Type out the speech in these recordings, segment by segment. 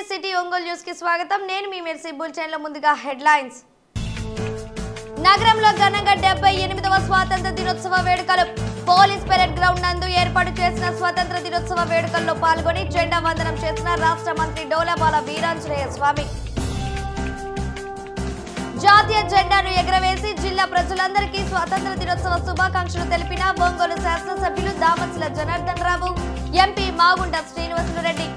City Ongole news కి స్వాగతం. నేను మీ మెర్సీ బులెటిన్ లో ముందుగా హెడ్లైన్స్. నగరంలో ఘనంగా 78వ స్వాతంత్ర దినోత్సవ వేడుకలు. పోలీస్ పెరేడ్ గ్రౌండ్ నందు ఏర్పాటు చేసిన స్వాతంత్ర దినోత్సవ వేడుకల్లో పాల్గొని జెండా వందనం చేసిన రాష్ట్ర మంత్రి డోలాబాల వీరాంజనేయ స్వామి. జాతీయ జెండాను ఎగరవేసి జిల్లా ప్రజలందరికీ స్వాతంత్ర దినోత్సవ శుభాకాంక్షలు తెలిపిన ఒంగోలు శాసనసభ్యులు దామచల జనార్దన్ రావు, ఎంపీ మాగుంట శ్రీనివాసులు రెడ్డి.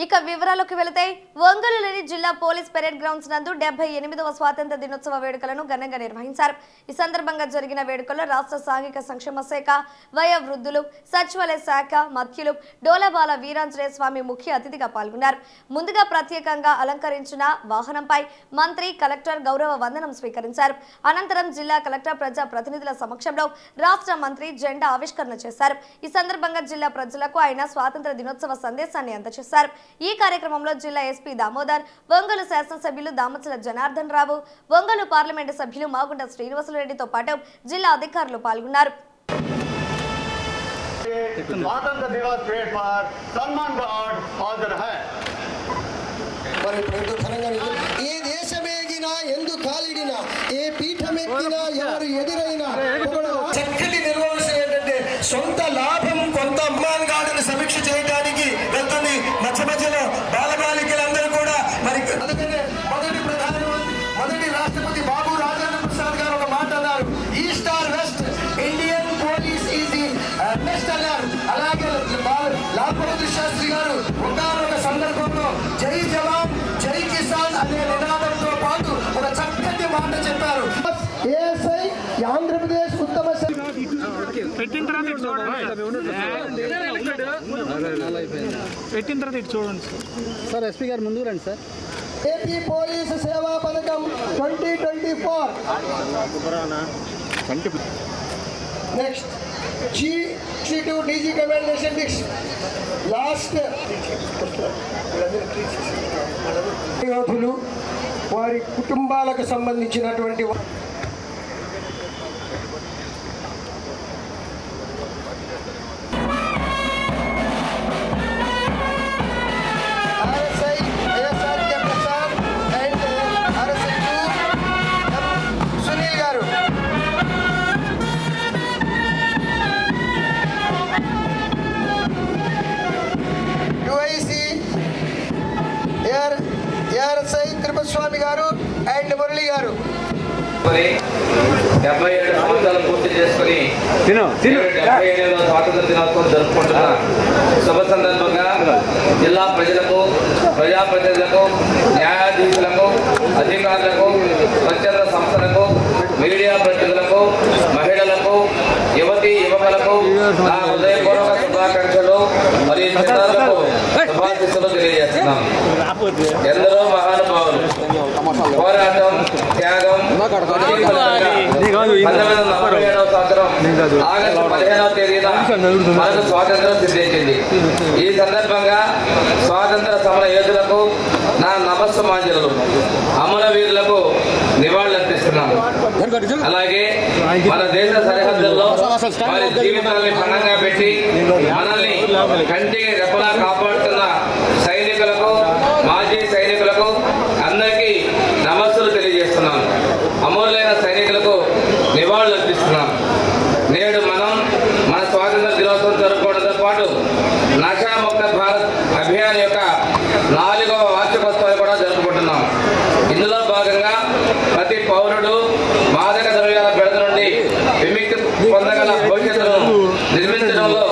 ఇక వివరాలకు వెళితే ఒంగోలులోని జిల్లా పోలీస్ పెరేడ్ గ్రౌండ్స్ నందు 78వ స్వాతంత్ర దినోత్సవ వేడుకలను ఘనంగా నిర్వహించారు. ఈ సందర్భంగా జరిగిన వేడుకల్లో రాష్ట్ర సాంఘిక సంక్షేమ శాఖ, వయోవృద్ధులు, సచివాలయ శాఖ మధ్యులు డోలాబాల వీరాంజనేయ స్వామి ముఖ్య అతిథిగా పాల్గొన్నారు. ముందుగా ప్రత్యేకంగా అలంకరించిన వాహనంపై మంత్రి, కలెక్టర్ గౌరవ వందనం స్వీకరించారు. అనంతరం జిల్లా కలెక్టర్ ప్రజా ప్రతినిధుల సమక్షంలో రాష్ట్ర మంత్రి జెండా ఆవిష్కరణ చేశారు. ఈ సందర్భంగా జిల్లా ప్రజలకు ఆయన స్వాతంత్ర దినోత్సవ సందేశాన్ని అందజేశారు. ఈ కార్యక్రమంలో జిల్లా ఎస్పీ దామోదర్, ఒంగోలు శాసనసభ్యులు దామచల జనార్దన్ రావు, ఒంగోలు పార్లమెంటు సభ్యులు మాగుంట శ్రీనివాసులు రెడ్డితో పాటు జిల్లా అధికారులు పాల్గొన్నారు. చక్కటి నిర్వహణ ఏంటంటే సొంత లాభం కొంత అమ్మాయిని సమీక్ష చేయడానికి వెళ్తుంది. మధ్య మధ్యలో బాలబాలికలందరూ కూడా మరి అందుకనే మొదటి రాష్ట్రపతి బాబు రాజేంద్ర ప్రసాద్ గారు ఒక మాట అన్నారు, east or west Indian police is the best అన్నారు. అలాగే లాల్ బహదూర్ శాస్త్రి గారు ఒక సందర్భంలో జై జవాన్ జై కిసాన్ అనే నినాదంతో పాటు ఒక చక్కటి మాట చెప్పారు. ఏఎస్ఐ ఆంధ్రప్రదేశ్ ఉత్తమ పెట్టిన తర్వాత ఇటు చూడండి సార్. ఎస్పీ గారు ముందుకు రండి సార్. ఏపీ పోలీస్ సేవా పథకం 2024. నెక్స్ట్ G2 DG కమాండేషన్ లాస్ట్ యోధులు వారి కుటుంబాలకు సంబంధించినటువంటి స్వామి గారు అండ్ మురళి గారు 77 సంవత్సరాలు పూర్తి చేసుకుని 78వ స్వాతంత్ర దినోత్సవం జరుపుకుంటున్న శుభ సందర్భంగా జిల్లా ప్రజలకు, ప్రజాప్రతినిధులకు, న్యాయాధీశులకు, అధికారులకు, స్వచ్ఛంద సంస్థలకు, మీడియా ప్రతినిధులకు, మహిళలకు, యువతీ యువకులకు నా హృదయపూర్వక శుభాకాంక్షలు మరియు చిన్నారులకు శుభాశీస్సులు తెలియజేస్తున్నాం. ఎందరో మహానుభావులు పోరాటం, త్యాగం 1947వ సంవత్సరం ఆగస్టు 15వ తేదీన మనకు స్వాతంత్రం సిద్ధించింది. ఈ సందర్భంగా స్వాతంత్ర సమర యోధులకు నా నమస్సుమాంజలు, అమరవీరులకు నివాళులర్పిస్తున్నాను. అలాగే మన దేశ సరిహద్దుల్లో వారి జీవితాన్ని పణంగా పెట్టి మనల్ని కంటికి రెప్పలా కాపాడుతున్న సైనికులకు, మాజీ సైనికులకు అందరికీ నమస్సులు తెలియజేస్తున్నాను. అమూల్యమైన సైనికులకు నివాళులు అర్పిస్తున్నాం. నేడు మనం మన స్వాతంత్ర దినోత్సవం జరుపుకోవడంతో పాటు నషాముక్త భారత్ అభియాన్ యొక్క 4వ వార్షికోత్సవాన్ని కూడా జరుపుకుంటున్నాం. ఇందులో భాగంగా ప్రతి పౌరుడు మాదక ద్రవ్యాల బెడద నుండి విముక్తి పొందగల భవిష్యత్తును నిర్మించడంలో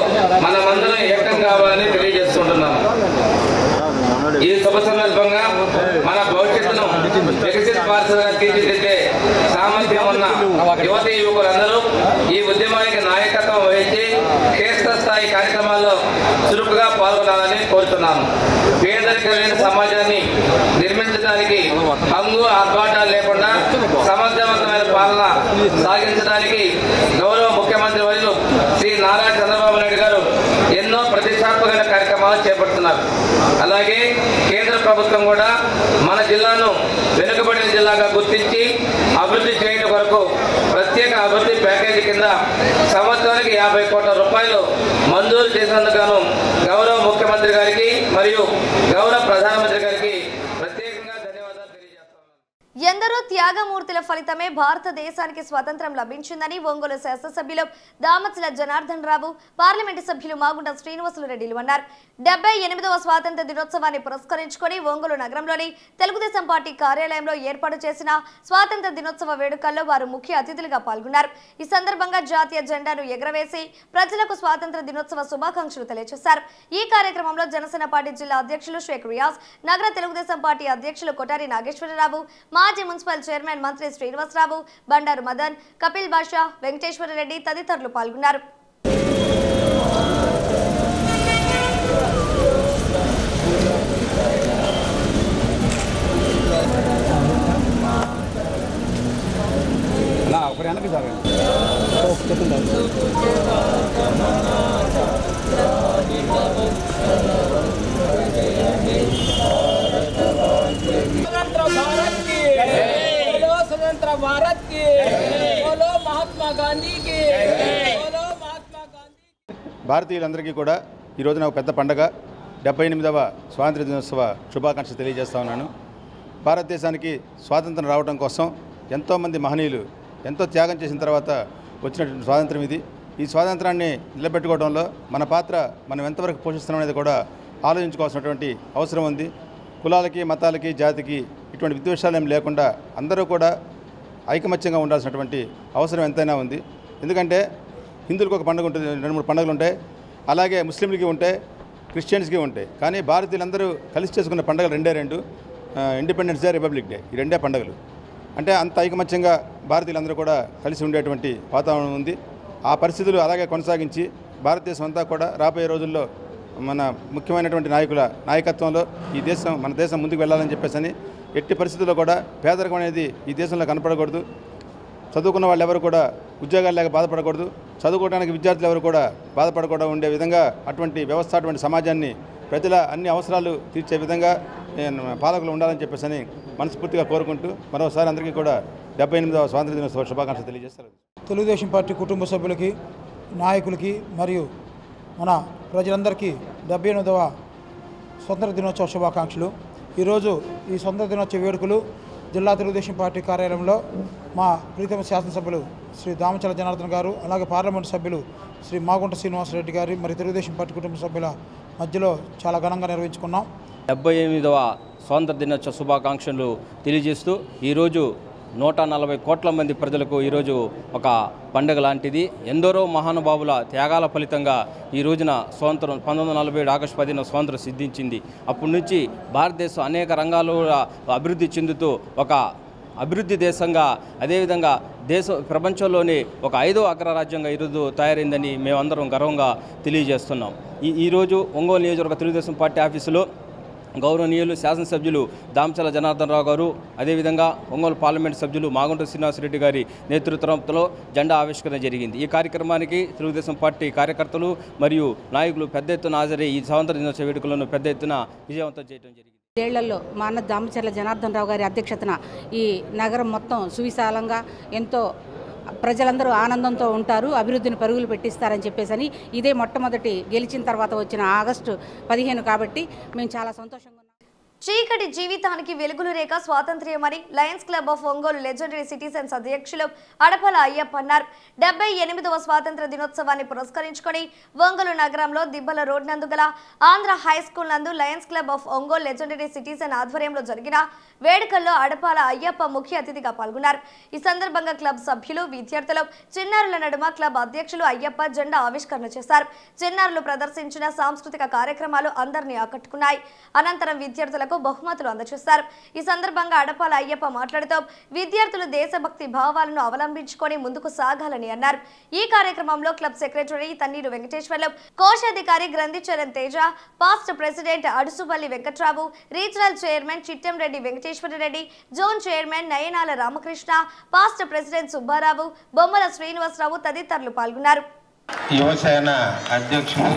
మనమందరం ఏకం కావాలని తెలియజేసుకుంటున్నాం. ఈ శుభ సందర్భంగా మన భవిష్యత్తును వికసిత భారతగా తీర్చిదిద్దే సామర్థ్యం ఉన్న యువతీ యువకులందరూ ఈ ఉద్యమానికి నాయకత్వం వహించి క్షేత్రస్థాయి కార్యక్రమాల్లో చురుకుగా పాల్గొనాలని కోరుతున్నాను. పేదరికం లేని సమాజాన్ని నిర్మించడానికి హంగు ఆర్భాటాలు లేకుండా సమర్థవంతమైన పాలన సాగించడానికి గౌరవ ముఖ్యమంత్రి వర్యులు శ్రీ నారా చంద్రబాబు నాయుడు గారు ఎన్నో ప్రతిష్టాత్మకమైన కార్యక్రమాలు చేపడుతున్నారు. అలాగే కేంద్ర ప్రభుత్వం కూడా మన జిల్లాను వెనుకబడిన జిల్లాగా గుర్తించి అభివృద్ధి చేయడం కొరకు ప్రతి ప్రత్యేక అభివృద్ధి ప్యాకేజీ కింద సంవత్సరానికి 50 కోట్ల రూపాయలు మంజూరు చేసినందుకు గాను గౌరవ ముఖ్యమంత్రి గారికి మరియు గౌరవ ప్రధానమంత్రి గారికి ప్రత్యేకంగా ధన్యవాదాలు తెలియజేస్తాను. ఎందరో త్యాగమూర్తుల ఫలితమే భారతదేశానికి స్వాతంత్ర్యం లభించిందని ఒంగోలు శాసనసభ్యులు దామచల జనార్దన్ రావు, పార్లమెంటు సభ్యులు మాగుంట శ్రీనివాసులు రెడ్డిలు అన్నారు. 78వ స్వాతంత్ర దినోత్సవాన్ని పురస్కరించుకొని ఒంగోలు నగరంలోని తెలుగుదేశం పార్టీ కార్యాలయంలో ఏర్పాటు చేసిన స్వాతంత్ర దినోత్సవ వేడుకల్లో వారు ముఖ్య అతిథులుగా పాల్గొన్నారు. ఈ సందర్భంగా జాతీయ జెండాను ఎగరవేసి ప్రజలకు స్వాతంత్ర దినోత్సవ శుభాకాంక్షలు తెలియజేశారు. ఈ కార్యక్రమంలో జనసేన పార్టీ జిల్లా అధ్యక్షులు షేక్ రియాజ్, నగర తెలుగుదేశం పార్టీ అధ్యక్షులు కొటారి నాగేశ్వరరావు, మాజీ మున్సిపల్ చైర్మన్ మంత్రి శ్రీనివాసరావు, బండారు మదన్, కపిల్ బాషా, వెంకటేశ్వరరెడ్డి తదితరులు పాల్గొన్నారు. स्वतंत्र भारत की बोलो महात्मा गांधी की बोलो महात्मा गांधी. భారతీయులందరికీ కూడా ఈ రోజున ఒక పెద్ద పండగ 78వ స్వాతంత్ర దినోత్సవ శుభాకాంక్షలు తెలియజేస్తా ఉన్నాను. భారతదేశానికి స్వాతంత్రం రావడం కోసం ఎంతోమంది మహనీయులు ఎంతో త్యాగం చేసిన తర్వాత వచ్చినటువంటి స్వాతంత్రం ఇది. ఈ స్వాతంత్రాన్ని నిలబెట్టుకోవడంలో మన పాత్ర మనం ఎంతవరకు పోషిస్తున్నాం అనేది కూడా ఆలోచించుకోవాల్సినటువంటి అవసరం ఉంది. కులాలకి, మతాలకి, జాతికి ఇటువంటి విద్వేషాలు ఏం లేకుండా అందరూ కూడా ఐకమత్యంగా ఉండాల్సినటువంటి అవసరం ఎంతైనా ఉంది. ఎందుకంటే హిందువులకు ఒక పండుగ ఉంటుంది, 2-3 పండుగలు ఉంటాయి, అలాగే ముస్లింలకి ఉంటాయి, క్రిస్టియన్స్కి ఉంటాయి. కానీ భారతీయులందరూ కలిసి చేసుకున్న పండుగలు 2 ఇండిపెండెన్స్ డే, రిపబ్లిక్ డే, ఈ 2 పండుగలు. అంటే అంత ఐకమత్యంగా భారతీయులందరూ కూడా కలిసి ఉండేటువంటి వాతావరణం ఉంది. ఆ పరిస్థితులు అలాగే కొనసాగించి భారతదేశం అంతా కూడా రాబోయే రోజుల్లో మన ముఖ్యమైనటువంటి నాయకుల నాయకత్వంలో మన దేశం ముందుకు వెళ్ళాలని చెప్పేసి ఎట్టి పరిస్థితుల్లో కూడా పేదరికం అనేది ఈ దేశంలో కనపడకూడదు. చదువుకున్న వాళ్ళు ఎవరు కూడా ఉద్యోగాలు లేక బాధపడకూడదు, చదువుకోవడానికి విద్యార్థులు ఎవరు కూడా బాధపడకుండా ఉండే విధంగా అటువంటి వ్యవస్థ, అటువంటి సమాజాన్ని ప్రజల అన్ని అవసరాలు తీర్చే విధంగా పాలకులు ఉండాలని చెప్పేసి మనస్ఫూర్తిగా కోరుకుంటూ మరోసారి అందరికీ కూడా 78వ స్వాతంత్ర దినోత్సవ శుభాకాంక్షలు తెలియజేస్తారు. తెలుగుదేశం పార్టీ కుటుంబ సభ్యులకి, నాయకులకి మరియు మన ప్రజలందరికీ 78వ స్వాతంత్ర దినోత్సవ శుభాకాంక్షలు. ఈరోజు ఈ స్వాతంత్ర దినోత్సవ వేడుకలు జిల్లా తెలుగుదేశం పార్టీ కార్యాలయంలో మా ప్రీతమ శాసనసభ్యులు శ్రీ దామచల జనార్దన్ గారు, అలాగే పార్లమెంటు సభ్యులు శ్రీ మాగుంట శ్రీనివాసరెడ్డి గారి మరి తెలుగుదేశం పార్టీ కుటుంబ సభ్యుల మధ్యలో చాలా ఘనంగా నిర్వహించుకున్నాం. 78వ స్వాతంత్ర దినోత్సవ శుభాకాంక్షలు తెలియజేస్తూ ఈరోజు 140 కోట్ల మంది ప్రజలకు ఈరోజు ఒక పండుగ లాంటిది. ఎందరో మహానుభావుల త్యాగాల ఫలితంగా ఈ రోజున స్వాతంత్రం 1947 ఆగస్టు 10న స్వాతంత్రం సిద్ధించింది. అప్పటి నుంచి భారతదేశం అనేక రంగాల్లో అభివృద్ధి చెందుతూ ఒక అభివృద్ధి దేశంగా, అదేవిధంగా ప్రపంచంలోనే ఒక 5వ అగ్రరాజ్యంగా ఈరోజు తయారైందని మేమందరం గర్వంగా తెలియజేస్తున్నాం. ఈరోజు ఒంగోలు నియోజకవర్గ తెలుగుదేశం పార్టీ ఆఫీసులో గౌరవనీయులు శాసనసభ్యులు దామచల జనార్దన్ రావు గారు, అదేవిధంగా ఒంగోలు పార్లమెంటు సభ్యులు మాగుంట శ్రీనివాసరెడ్డి గారి నేతృత్వంలో జెండా ఆవిష్కరణ జరిగింది. ఈ కార్యక్రమానికి తెలుగుదేశం పార్టీ కార్యకర్తలు మరియు నాయకులు పెద్ద ఎత్తున హాజరై ఈ స్వాతంత్ర దినోత్సవ వేడుకలను పెద్ద ఎత్తున విజయవంతం చేయడం జరిగింది. ఏళ్లలో మా అన్న దామచర్ల జనార్దన్ రావు గారి అధ్యక్షతన ఈ నగరం మొత్తం సువిశాలంగా ఎంతో ప్రజలందరూ ఆనందంతో ఉంటారు, అభివృద్ధిని పరుగులు పెట్టిస్తారని చెప్పేసి ఇదే మొట్టమొదటి గెలిచిన తర్వాత వచ్చిన ఆగస్టు 15 కాబట్టి మేము చాలా సంతోషంగా ఉన్నాం. చీకటి జీవితానికి వెలుగులు రేఖ స్వాతంత్ర్యమని Lions Club of Ongole legendary citizens అధ్యక్షులు అడపల అయ్యప్ప అన్నారు. 78వ స్వాతంత్ర దినోత్సవాన్ని పురస్కరించుకొని ఒంగోలు నగరంలో దిబ్బల రోడ్ నందు గల ఆంధ్ర హై స్కూల్ నందు Lions Club of Ongole legendary citizen ఆధ్వర్యంలో జరిగిన వేడుకల్లో అడపాల అయ్యప్ప ముఖ్య అతిథిగా పాల్గొన్నారు. ఈ సందర్భంగా క్లబ్ సభ్యులు, విద్యార్థులు, చిన్నారుల నడుమ క్లబ్ అధ్యక్షులు అయ్యప్ప జెండా ఆవిష్కరణ చేశారు. చిన్నారులు ప్రదర్శించిన సాంస్కృతిక కార్యక్రమాలు అందరినీ ఆకట్టుకున్నాయి. అనంతరం విద్యార్థులకు బహుమతులు అందజేశారు. ఈ సందర్భంగా అడపాల అయ్యప్ప మాట్లాడుతూ విద్యార్థులు దేశభక్తి భావాలను అవలంబించుకొని ముందుకు సాగాలని అన్నారు. ఈ కార్యక్రమంలో క్లబ్ సెక్రటరీ తన్నీరు వెంకటేశ్వర్లు, కోశాధికారి Granthicharan Teja, past president Adusupalli Venkatrao, regional chairman Chittamreddy Venkateswarareddy, zone chairman Nayanala Ramakrishna, past president Subbarao, Bommala Srinivasarao తదితరులు పాల్గొన్నారు. యువసేన అధ్యక్షుడు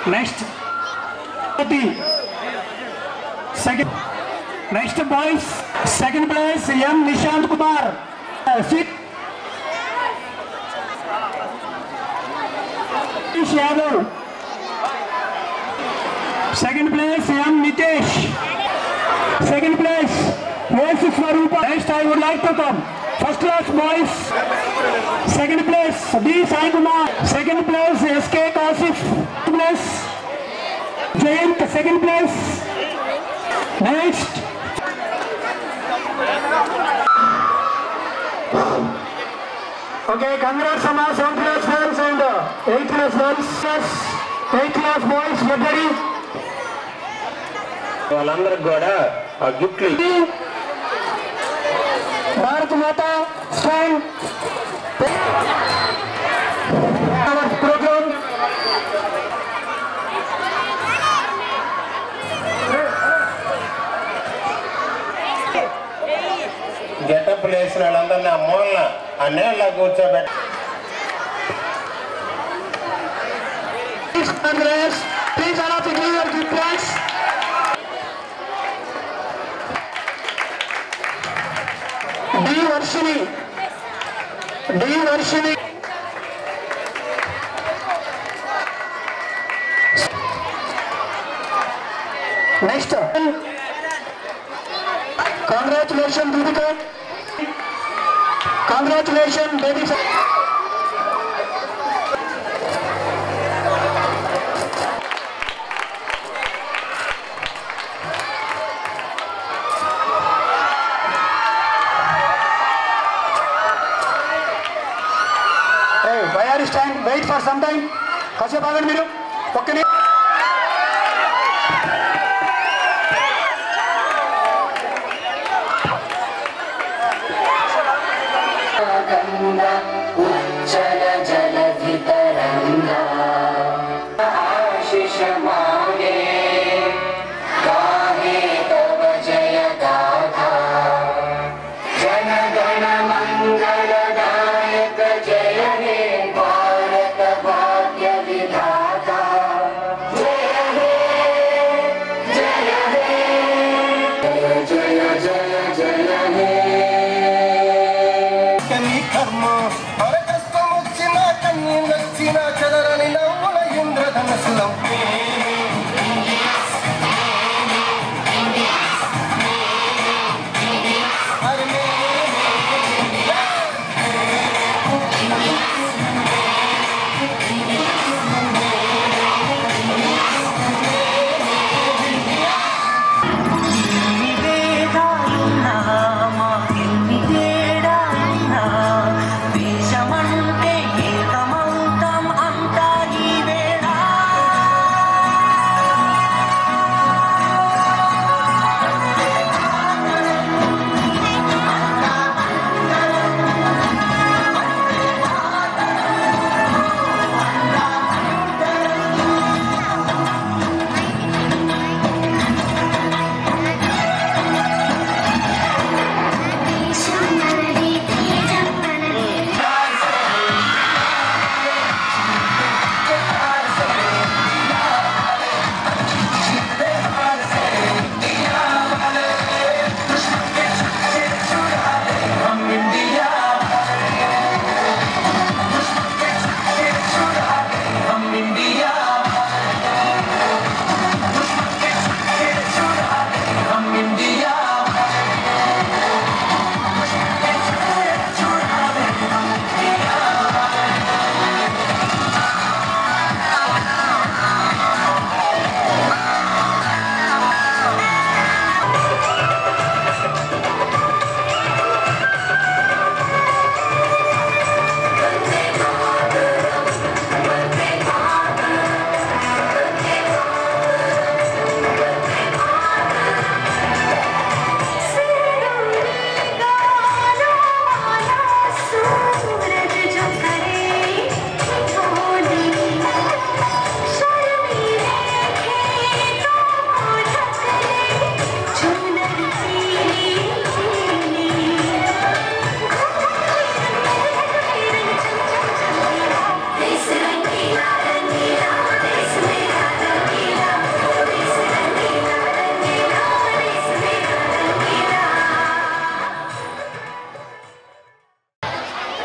Next. Second. Next boys. Second place M. Nishant Kumar. Yadav. Second place M. Nitesh. Second place S. Swarupa. Next I would like to come. First class boys. Second place D. Sai Kumar. Second place S.K. Kasif. Second place Jayant. Second place. Next. Okay, congrats on our 7th class girls and 8th class girls. 8th class boys, get ready. వాళ్ళందరికి కూడా ఆ గిఫ్ట్లు భారత్ మాత stand programme getup వేసిన వాళ్ళందరినీ ఆ మూలన ఆ నేళ్ళ కూర్చోబెట్టి please allow to give your good thanks. D Varshini. Next. Congratulations, Dudika. Congratulations, baby. Hey, why are you standing? Wait for some time. Kasya bagan miru. Okay.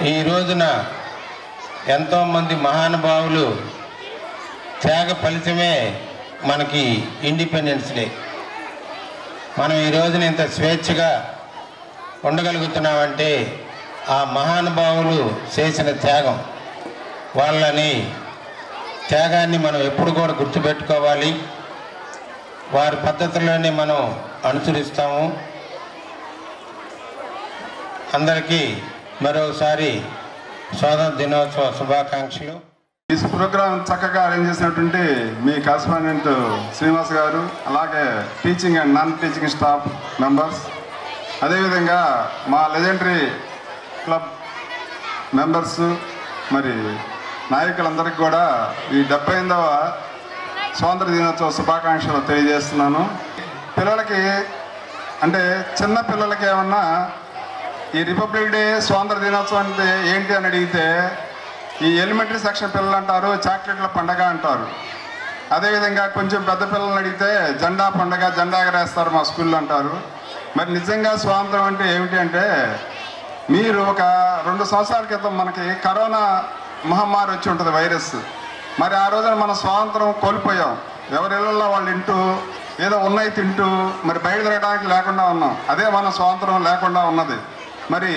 ఈ రోజున ఎంతోమంది మహానుభావులు త్యాగ ఫలితమే మనకి ఇండిపెండెన్స్ డే. మనం ఈ రోజున ఇంత స్వేచ్ఛగా ఉండగలుగుతున్నామంటే ఆ మహానుభావులు చేసిన త్యాగం. వాళ్ళని త్యాగాన్ని మనం ఎప్పుడు కూడా గుర్తుపెట్టుకోవాలి. వారి పద్ధతుల్లోనే మనం అనుసరిస్తాము. అందరికీ మరోసారి స్వాతంత్ర దినోత్సవ శుభాకాంక్షలు. ఈ ప్రోగ్రాం చక్కగా అరేంజ్ చేసినటువంటి మీ కరెస్పాండెంట్ శ్రీనివాస్ గారు, అలాగే teaching and non teaching staff members, అదేవిధంగా మా లెజెండరీ క్లబ్ మెంబర్స్, మరి నాయకులందరికీ కూడా ఈ 78వ స్వాతంత్ర దినోత్సవ శుభాకాంక్షలు తెలియజేస్తున్నాను. పిల్లలకి అంటే చిన్న పిల్లలకి ఏమన్నా ఈ రిపబ్లిక్ డే స్వాతంత్ర దినోత్సవం అంటే ఏంటి అని అడిగితే ఈ ఎలిమెంటరీ సెక్షన్ పిల్లలు అంటారు చాక్లెట్ల పండగ అంటారు. అదేవిధంగా కొంచెం పెద్ద పిల్లల్ని అడిగితే జెండా పండగ, జెండా ఎగరేస్తారు మా స్కూల్లో అంటారు. మరి నిజంగా స్వాతంత్రం అంటే ఏమిటి అంటే, మీరు ఒక 2 సంవత్సరాల క్రితం మనకి కరోనా మహమ్మారి వచ్చి ఉంటుంది, వైరస్. మరి ఆ రోజున మనం స్వాతంత్రం కోల్పోయాం. ఎవరి ఇళ్ళల్లో వాళ్ళు ఇంటూ ఏదో ఉన్నాయి తింటూ మరి బయట తిరగడానికి లేకుండా ఉన్నాం. అదే మన స్వాతంత్రం లేకుండా ఉన్నది. మరి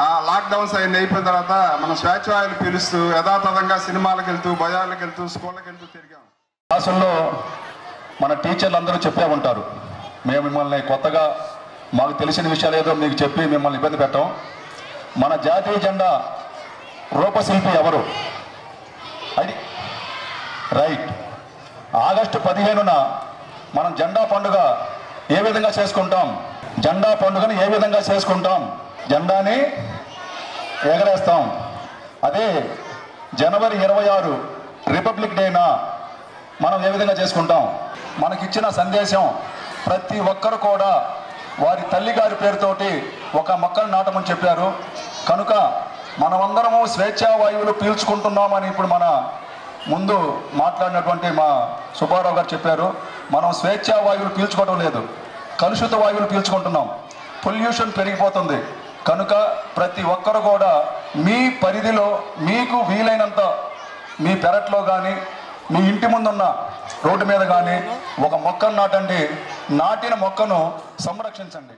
ఆ లాక్డౌన్స్ అవి అయిపోయిన తర్వాత మనం స్వేచ్ఛాయులు పీలుస్తూ యథాతథంగా సినిమాలకు వెళ్తూ, బజార్లకు వెళ్తూ, స్కూళ్ళకి వెళ్తూ తిరిగాం. క్లాసుల్లో మన టీచర్లు అందరూ చెప్పే ఉంటారు, మేము మిమ్మల్ని కొత్తగా మాకు తెలిసిన విషయాలు ఏదో మీకు చెప్పి మిమ్మల్ని ఇబ్బంది పెట్టాం. మన జాతీయ జెండా రూపశిల్పి ఎవరు? అది రైట్. ఆగస్టు 15న మనం జెండా పండుగ ఏ విధంగా చేసుకుంటాం? జెండా పండుగను ఏ విధంగా చేసుకుంటాం? జెండాని ఎగరేస్తాం. అదే జనవరి 26 రిపబ్లిక్ డేనా మనం ఏ విధంగా చేసుకుంటాం? మనకిచ్చిన సందేశం ప్రతి ఒక్కరు కూడా వారి తల్లిగారి పేరుతోటి ఒక మొక్కను నాటమని చెప్పారు. కనుక మనమందరము స్వేచ్ఛా వాయువులు పీల్చుకుంటున్నామని ఇప్పుడు మన ముందు మాట్లాడినటువంటి మా సుబ్బారావు గారు చెప్పారు. మనం స్వేచ్ఛా వాయువులు పీల్చుకోవడం లేదు, కలుషిత వాయువులు పీల్చుకుంటున్నాం. పొల్యూషన్ పెరిగిపోతుంది. కనుక ప్రతి ఒక్కరు కూడా మీ పరిధిలో మీకు వీలైనంత మీ పెరట్లో కానీ మీ ఇంటి ముందున్న రోడ్డు మీద కానీ ఒక మొక్కను నాటండి. నాటిన మొక్కను సంరక్షించండి.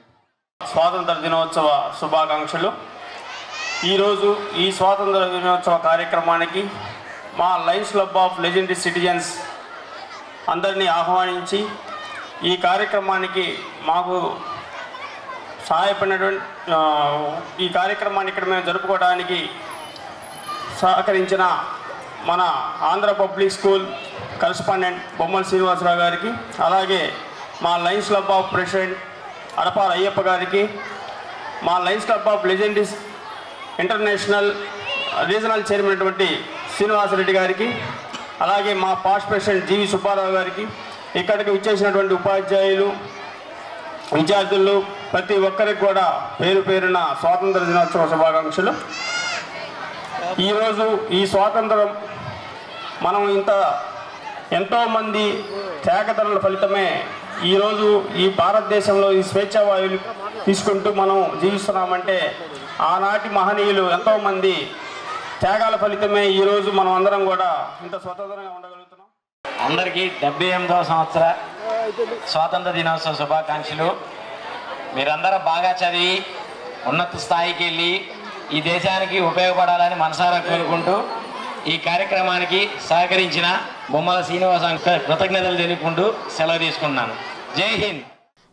స్వాతంత్ర దినోత్సవ శుభాకాంక్షలు. ఈరోజు ఈ స్వాతంత్ర దినోత్సవ కార్యక్రమానికి మా Lions Club of legendary citizens అందరినీ ఆహ్వానించి ఈ కార్యక్రమానికి మాకు సహాయపడినటువంటి ఈ కార్యక్రమాన్ని ఇక్కడ మేము జరుపుకోవడానికి సహకరించిన మన ఆంధ్ర పబ్లిక్ స్కూల్ కరెస్పాండెంట్ బొమ్మల శ్రీనివాసరావు గారికి, అలాగే మా Lions Club of president Adapala Ayyappa గారికి, మా Lions Club of legendaries international regional chairman అటువంటి శ్రీనివాసరెడ్డి గారికి, అలాగే మా పాస్ట్ ప్రెసిడెంట్ జీవి సుబ్బారావు గారికి, ఇక్కడికి విచ్చేసినటువంటి ఉపాధ్యాయులు, విద్యార్థులు ప్రతి ఒక్కరికి కూడా పేరు పేరున స్వాతంత్ర దినోత్సవ శుభాకాంక్షలు. ఈరోజు ఈ స్వాతంత్రం మనం ఎంతోమంది త్యాగతనుల ఫలితమే ఈరోజు ఈ భారతదేశంలో ఈ స్వేచ్ఛా వాయువులు తీసుకుంటూ మనం జీవిస్తున్నామంటే ఆనాటి మహనీయులు ఎంతోమంది త్యాగాల ఫలితమే ఈరోజు మనం అందరం కూడా ఇంత స్వతంత్రంగా ఉండగలుగుతున్నాం. అందరికీ 78వ సంవత్సర స్వాతంత్ర దినోత్సవ శుభాకాంక్షలు. మీరందరూ బాగా చదివి ఉన్నత స్థాయికి వెళ్ళి ఈ దేశానికి ఉపయోగపడాలని మనసారా కోరుకుంటూ ఈ కార్యక్రమానికి సహకరించిన బొమ్మల శ్రీనివాస కృతజ్ఞతలు తెలుపుకుంటూ సెలవు తీసుకున్నాను. జై హింద్.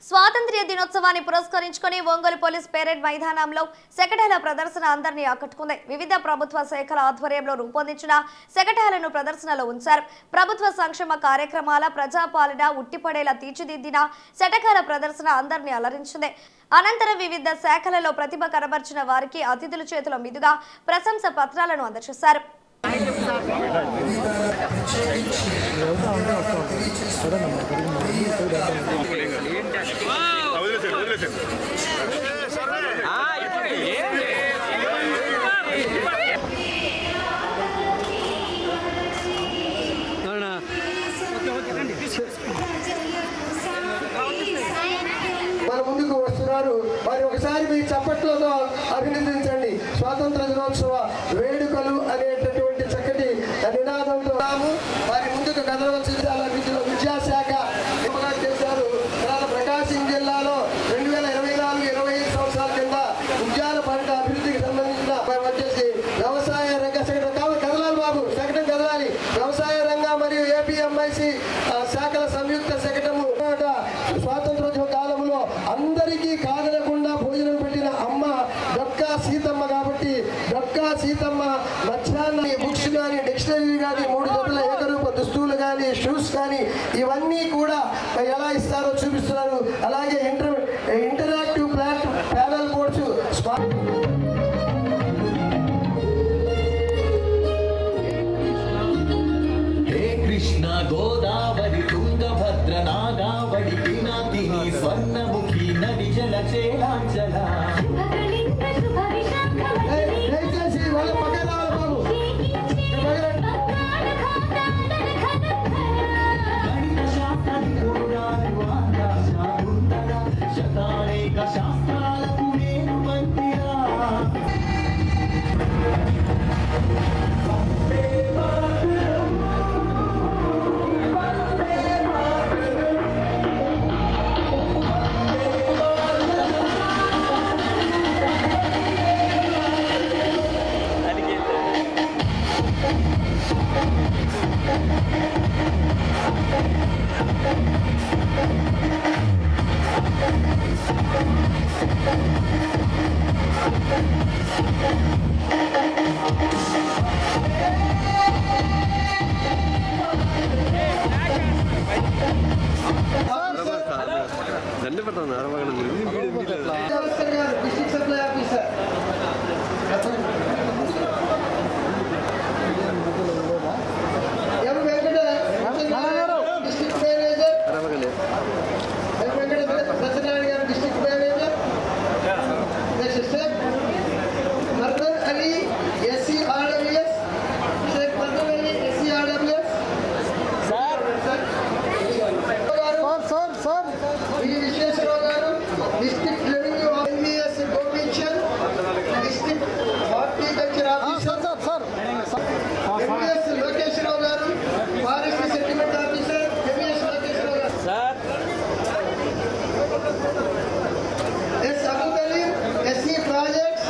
స్వాతంత్ర్య దినోత్సవాన్ని పురస్కరించుకొని ఒంగోలు పోలీస్ పెరేడ్ మైదానంలో సెకటాల ప్రదర్శన అందరినీ ఆకట్టుకుంది. వివిధ ప్రభుత్వ శాఖల ఆధ్వర్యంలో రూపొందించిన సెకటాలను ప్రదర్శనలో ఉంచారు. ప్రభుత్వ సంక్షేమ కార్యక్రమాల ప్రజాపాలన ఉట్టిపడేలా తీర్చిదిద్దిన శటకాల ప్రదర్శన అందరినీ అలరించింది. అనంతరం వివిధ శాఖలలో ప్రతిభ కనబర్చిన వారికి అతిథుల చేతుల మీదుగా ప్రశంస పత్రాలను అందజేశారు. మన ముందుకు వస్తున్నారు. మరి ఒకసారి మీ చప్పట్లతో అభినందించండి. స్వాతంత్ర దినోత్సవ వేడుకలు అనేటటువంటి చక్కటి నినాదంతో వారి ముందుకు కదలవలసిన విద్యాశాఖ చేశారు. తర్వాత ప్రకాశం జిల్లాలో 2024-25 సంవత్సరాల కింద ఉద్యాన పంట అభివృద్ధికి సంబంధించిన వచ్చేసి వ్యవసాయ రంగ కదలాలి బాబు శకటం కదలాలి. వ్యవసాయ రంగ మరియు ఏపీఎంఐసి శాఖల సంయుక్త శకటము స్వాతంత్రోద్యమ కాలంలో అందరికీ కాదనకుండా భోజనం పెట్టిన అమ్మ డొక్కా సీతమ్మ కాబట్టి డొక్కా సీతమ్మ మధ్యాహ్నం బుక్స్ కానీ డిక్షనరీ కానీ 3 జతల ఏకరూప దుస్తువులు కానీ షూస్ కానీ ఇవన్నీ కూడా ఎలా ఇస్తారో చూపిస్తున్నారు. అలాగే interactive panel boards Krishna Godavari Tungabhadra Nagavali Pinakini Swarnamukhi నది జల చేలాంచల శతానేక శాస్త్రాలకు నేను మందిరా district supply officer M Venkata district manager M Venkata Satyanarayana garu district manager Sheikh Mardan Ali SCRWS Sheikh Mardan Ali SCRWS Visweswararao garu district revenue MVS Gopichand district horticulture officer MVS Lokeswararao garu forest settlement officer MVS Lokeswararao garu S Abu Taleem SC projects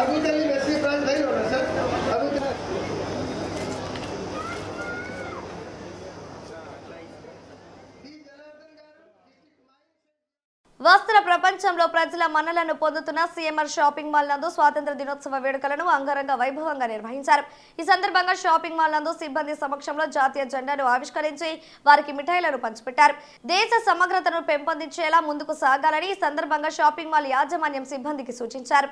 Abu Taleem SC project line ఉన్నారు sir Abu వస్త్ర ప్రపంచంలో ప్రజల మన్నలను పొందుతున్న CMR షాపింగ్ మాల్ నందు స్వాతంత్ర దినోత్సవ వేడుకలను అంగరంగ వైభవంగా నిర్వహించారు. ఈ సందర్భంగా షాపింగ్ మాల్ నందు సిబ్బంది సమక్షంలో జాతీయ జెండాను ఆవిష్కరించి వారికి మిఠాయిలను పంచిపెట్టారు. దేశ సమగ్రతను పెంపొందించేలా ముందుకు సాగాలని ఈ సందర్భంగా షాపింగ్ మాల్ యాజమాన్యం సిబ్బందికి సూచించారు.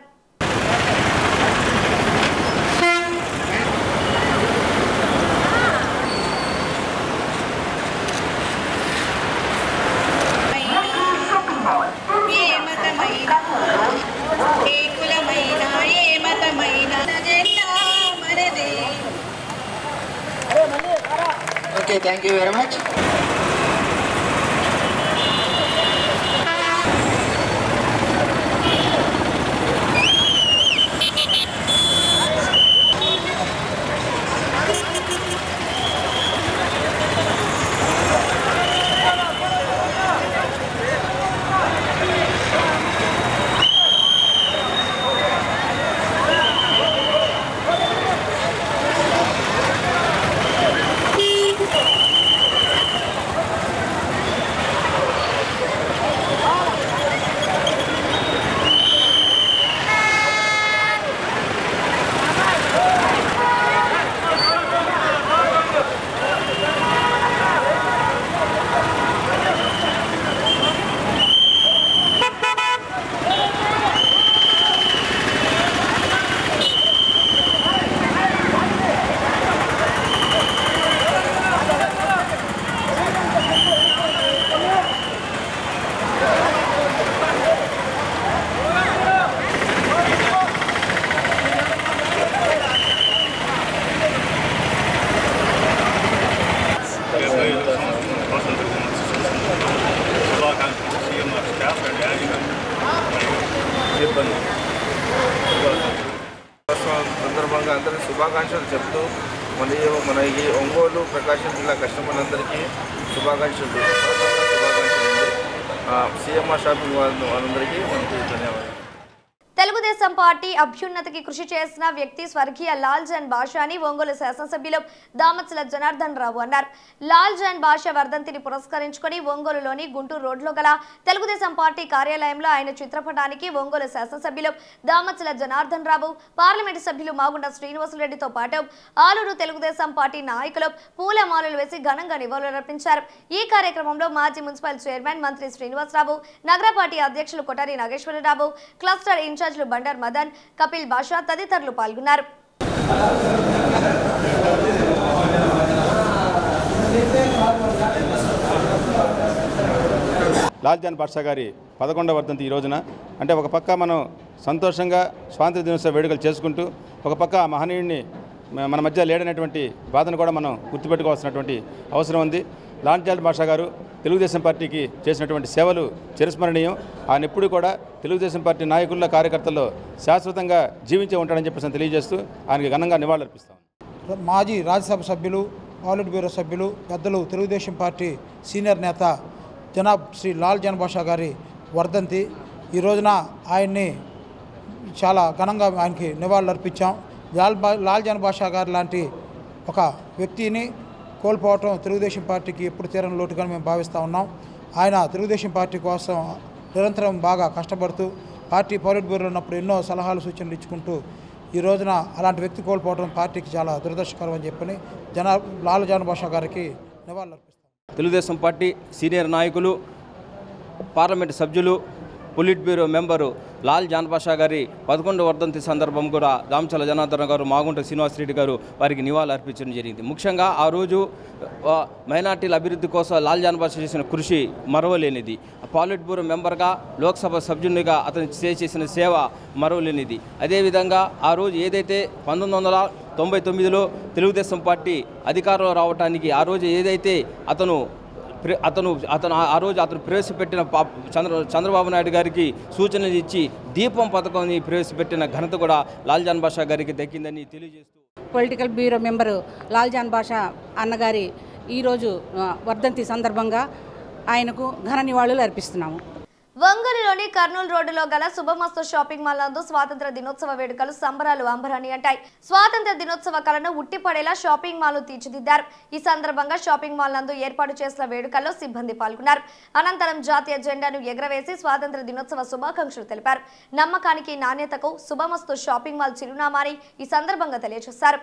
Okay, thank you very much. శుభాకాంక్షలు చెప్తూ మన ఈ ఒంగోలు ప్రకాశం జిల్లా కస్టమర్లందరికీ శుభాకాంక్షలు అండి. సిఎంఆర్ షాపింగ్ వాళ్ళందరికీ మనకి ధన్యవాదాలు. తెలుగుదేశం పార్టీ అభ్యున్నతికి కృషి చేసిన వ్యక్తి స్వర్గీయ లాల్ జాన్ బాషా అని ఒంగోలు శాసనసభ్యులు దామచల జనార్దన్ రావు అన్నారు. లాల్ జాన్ బాషా వర్ధంతిని పురస్కరించుకొని ఒంగోలులోని గుంటూరు రోడ్లో గల తెలుగుదేశం పార్టీ కార్యాలయంలో ఆయన చిత్రపటానికి ఒంగోలు శాసనసభ్యులు దామచల జనార్దన్ రావు, పార్లమెంటు సభ్యులు మాగుంట శ్రీనివాసులరెడ్డితో పాటు ఆలూరు తెలుగుదేశం పార్టీ నాయకులు పూలమాలలు వేసి ఘనంగా నివాళులర్పించారు. ఈ కార్యక్రమంలో మాజీ మున్సిపల్ చైర్మన్ మంత్రి శ్రీనివాసరావు, నగర పార్టీ అధ్యక్షులు కొటారి నాగేశ్వరరావు, క్లస్టర్ ఇన్ఛార్జ్ బండర్ మదన్, కపిల్ బాషా తదితరులు పాల్గొన్నారు. లాల్ జాన్ బాషా గారి 11వ వర్ధంతి ఈ రోజున అంటే ఒక పక్క మనం సంతోషంగా స్వాతంత్ర దినోత్సవ వేడుకలు చేసుకుంటూ ఒక పక్క ఆ మహనీయుడిని మన మధ్య లేడనేటువంటి బాధను కూడా మనం గుర్తుపెట్టుకోవాల్సినటువంటి అవసరం ఉంది. లాల్ జాన్ బాషా గారు తెలుగుదేశం పార్టీకి చేసినటువంటి సేవలు చిరస్మరణీయం. ఆయన ఎప్పుడు కూడా తెలుగుదేశం పార్టీ నాయకుల కార్యకర్తల్లో శాశ్వతంగా జీవించే ఉంటాడని చెప్పేసి తెలియజేస్తూ ఆయనకి ఘనంగా నివాళులర్పిస్తాం. మాజీ రాజ్యసభ సభ్యులు, పాలిట్ బ్యూరో సభ్యులు, పెద్దలు తెలుగుదేశం పార్టీ సీనియర్ నేత జనాబ్ శ్రీ లాల్ జాన్ బాషా గారి వర్ధంతి. ఈ రోజున ఆయన్ని చాలా ఘనంగా ఆయనకి నివాళులు అర్పించాం. లాల్ జాన్ బాషా గారు లాంటి ఒక వ్యక్తిని కోల్పోవటం తెలుగుదేశం పార్టీకి ఎప్పుడు తీరని లోటుగా మేము భావిస్తూ ఉన్నాం. ఆయన తెలుగుదేశం పార్టీ కోసం నిరంతరం బాగా కష్టపడుతూ పార్టీ పాలిట్ బ్యూరోలో ఉన్నప్పుడు ఎన్నో సలహాలు సూచనలు ఇచ్చుకుంటూ ఈ రోజున అలాంటి వ్యక్తి కోల్పోవడం పార్టీకి చాలా దురదృష్టకరం అని చెప్పని లాల్ జాన్ బాషా గారికి నివాళులు అర్పిస్తాం. తెలుగుదేశం పార్టీ సీనియర్ నాయకులు, పార్లమెంటు సభ్యులు, polit bureau member Lal John Basha గారి 11వ వర్ధంతి సందర్భం కూడా దామచల జనార్దన్ గారు, మాగుంట శ్రీనివాసరెడ్డి గారు వారికి నివాళులు అర్పించడం జరిగింది. ముఖ్యంగా ఆ రోజు మైనార్టీల అభివృద్ధి కోసం లాల్ జాన్ బాషా చేసిన కృషి మరవలేనిది. పాలిట్ బ్యూరో మెంబర్గా, లోక్సభ సభ్యునిగా అతను చేసిన సేవ మరవలేనిది. అదేవిధంగా ఆ రోజు ఏదైతే 1999లో తెలుగుదేశం పార్టీ అధికారంలో రావడానికి ఆ రోజు ఏదైతే అతను ఆ రోజు అతను ప్రవేశపెట్టిన చంద్రబాబు నాయుడు గారికి సూచనలు ఇచ్చి దీపం పథకాన్ని ప్రవేశపెట్టిన ఘనత కూడా లాల్ జాన్ బాషా గారికి దక్కిందని తెలియజేస్తూ political bureau member Lal John Basha అన్నగారి ఈరోజు వర్ధంతి సందర్భంగా ఆయనకు ఘన నివాళులు అర్పిస్తున్నాము. ఒంగోలులోని కర్నూలు రోడ్డులో గల శుభమస్తు షాపింగ్ మాల్ నందు స్వాతంత్ర దినోత్సవ వేడుకలు సంబరాలు అంబరాన్ని అంటాయి. స్వాతంత్ర దినోత్సవ కళను ఉట్టిపడేలా షాపింగ్ మాల్ తీర్చిదిద్దారు. ఈ సందర్భంగా షాపింగ్ మాల్ నందు ఏర్పాటు చేసిన వేడుకల్లో సిబ్బంది పాల్గొన్నారు. అనంతరం జాతీయ జెండాను ఎగరవేసి స్వాతంత్ర దినోత్సవ శుభాకాంక్షలు తెలిపారు. నమ్మకానికి, నాణ్యతకు శుభమస్తు షాపింగ్ మాల్ చిరునామాని ఈ సందర్భంగా తెలియజేశారు.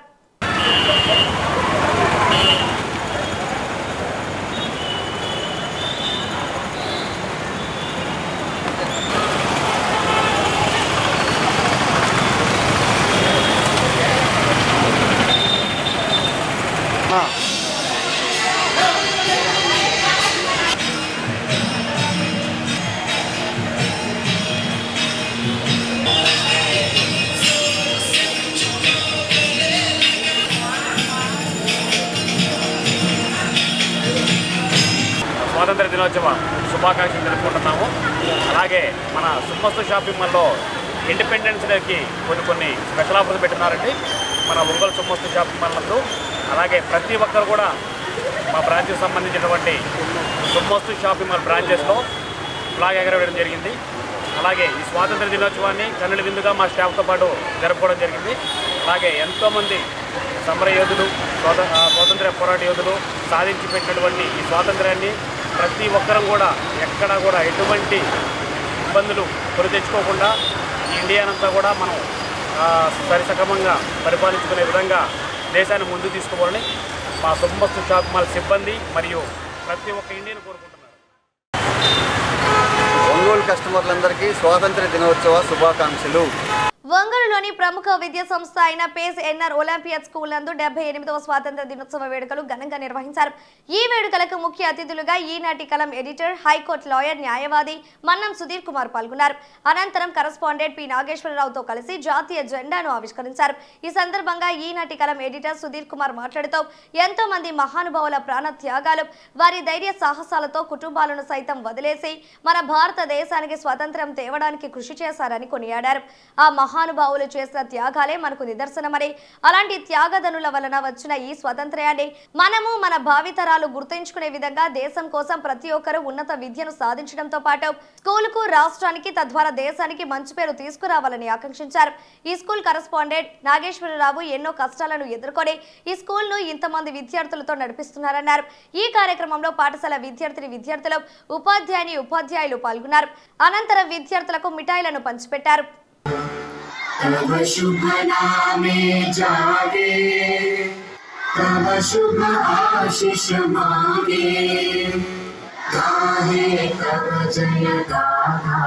స్వాతంత్ర దినోత్సవ శుభాకాంక్షలు తెలుపుకుంటున్నాము. అలాగే మన శుభమస్తు షాపింగ్ మాల్లో ఇండిపెండెన్స్ డేకి కొన్ని స్పెషల్ ఆఫర్స్ పెట్టినారండి మన ఒంగోలు శుభమస్తు షాపింగ్ మాల్ నందు. అలాగే ప్రతి ఒక్కరు కూడా మా బ్రాంచ్కి సంబంధించినటువంటి శుభమస్తు షాపింగ్ మాల్ బ్రాంచెస్లో ఫ్లాగ్ ఎగరవేయడం జరిగింది. అలాగే ఈ స్వాతంత్ర దినోత్సవాన్ని కన్నుల విందుగా మా స్టాఫ్తో పాటు జరుపుకోవడం జరిగింది. అలాగే ఎంతోమంది సమర యోధులు, స్వాతంత్ర పోరాట యోధులు సాధించి పెట్టినటువంటి ఈ స్వాతంత్ర్యాన్ని ప్రతి ఒక్కరం కూడా ఎక్కడా కూడా ఎటువంటి ఇబ్బందులు కొని తెచ్చుకోకుండా ఈ ఇండియానంతా కూడా మనం సరిసక్రమంగా పరిపాలించుకునే విధంగా దేశాన్ని ముందుకు తీసుకోవాలని మా శుభమస్తు షాపింగ్ మాల్ సిబ్బంది మరియు ప్రతి ఒక్క ఇండియన్ కోరుకుంటున్నారు. ఒంగోలు కస్టమర్లందరికీ స్వాతంత్ర దినోత్సవ శుభాకాంక్షలు. ఒంగోలులోని ప్రముఖ విద్యా సంస్థ అయిన పేస్ ఎన్ఆర్ ఒలింపియడ్ స్కూల్ నందు 78వ స్వాతంత్ర దినోత్సవ వేడుకలు ఘనంగా నిర్వహించారు. ఈ వేడుకలకు ముఖ్య అతిథులుగా ఈనాటి కలం ఎడిటర్, హైకోర్టు లాయర్, న్యాయవాది మన్నం సుధీర్ కుమార్ పాల్గొన్నారు. అనంతరం కరెస్పాండెంట్ పి నాగేశ్వరరావుతో కలిసి జాతీయ జెండాను ఆవిష్కరించారు. ఈ సందర్భంగా ఈనాటి కలం ఎడిటర్ సుధీర్ కుమార్ మాట్లాడుతూ ఎంతో మంది మహానుభావుల ప్రాణ త్యాగాలు, వారి ధైర్య సాహసాలతో కుటుంబాలను సైతం వదిలేసి మన భారతదేశానికి స్వాతంత్ర్యం తేవడానికి కృషి చేశారని కొనియాడారు. ఆ మహానుభావులు చేసిన త్యాగాలే మనకు నిదర్శనమని, అలాంటి త్యాగధనుల వలన వచ్చిన ఈ స్వతంత్ర్యాన్ని మనము మన భావితరాలు గుర్తుంచుకునే విధంగా దేశం కోసం ప్రతి ఒక్కరూ ఉన్నత విద్యను సాధించడంతో పాటు స్కూలుకు, రాష్ట్రానికి, తద్వారా దేశానికి మంచి పేరు తీసుకురావాలని ఆకాంక్షించారు. ఈ స్కూల్ కరెస్పాండెంట్ నాగేశ్వరరావు ఎన్నో కష్టాలను ఎదుర్కొని ఈ స్కూల్ను ఇంతమంది విద్యార్థులతో నడిపిస్తున్నారన్నారు. ఈ కార్యక్రమంలో పాఠశాల విద్యార్థులు, ఉపాధ్యాయులు పాల్గొన్నారు. అనంతరం విద్యార్థులకు మిఠాయిలను పంచిపెట్టారు. तब शुभ नामे जागे, तब शुभ आशीष मांगे, गाहे तब जय गाथा।